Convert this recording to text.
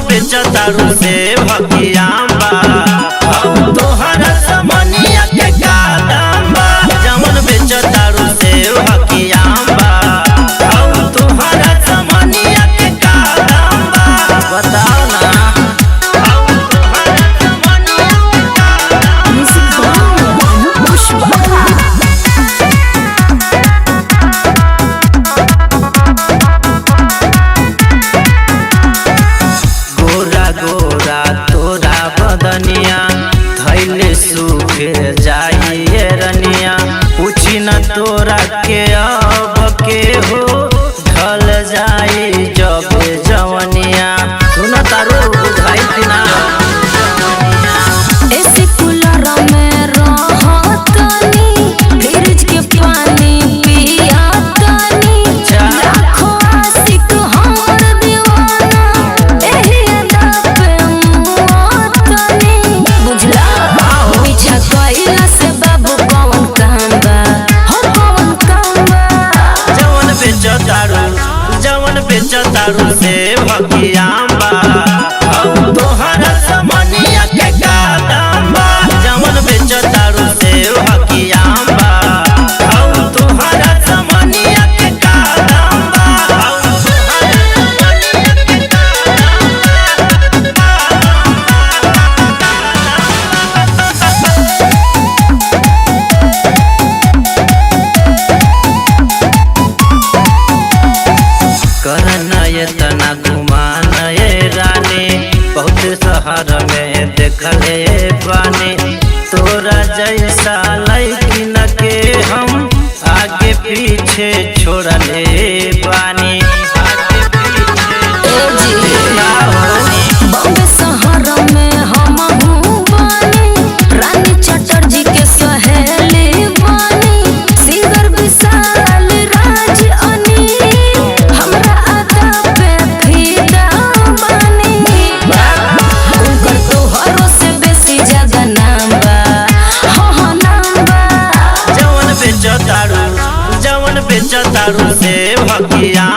बेचतारू से भकियाम्बा तोहरा समनिया के का दाम बा। जवन बेचतारू से भकियाम्बा तोहरा समनिया के का दाम बा। बताओ ना गोरा तोरा बदनिया धैले सूख जाइए रनिया पूछी न तोरा के अब के हो ढल जाई जब जवनिया। सुन तारू बुझाई थी ना ऐसे कूलर में रहतनी फ्रिज के पानी पियातनी लाखों आशिक हमर दीवाना एही अदा पे मुआतनी। बुझला पीछा कइला से बाबू कौन काम बा हो कौन काम बा। जवन बेचतारू से भकियाम्बा तोहरा समनिया के का दाम बा। जवन बेचतारू से भकियाम्बा तोहरा समनिया के का दाम बा। करना ये तना घुमान ये रानी बहुत शहर में देखले बानी तोरा जैसा लैकिन के हम आगे पीछे छोड़ले बानी। बॉम्बे शहर में हम बानी रानी चटर्जी के सहेली बानी सिंगर विशाल राज अनिल हमरा आदा पे फिदा बानी। उनकर तोहरो से बेसी ज्यादा नाम बा हो नाम बा। जवन बेचतारू से भकिया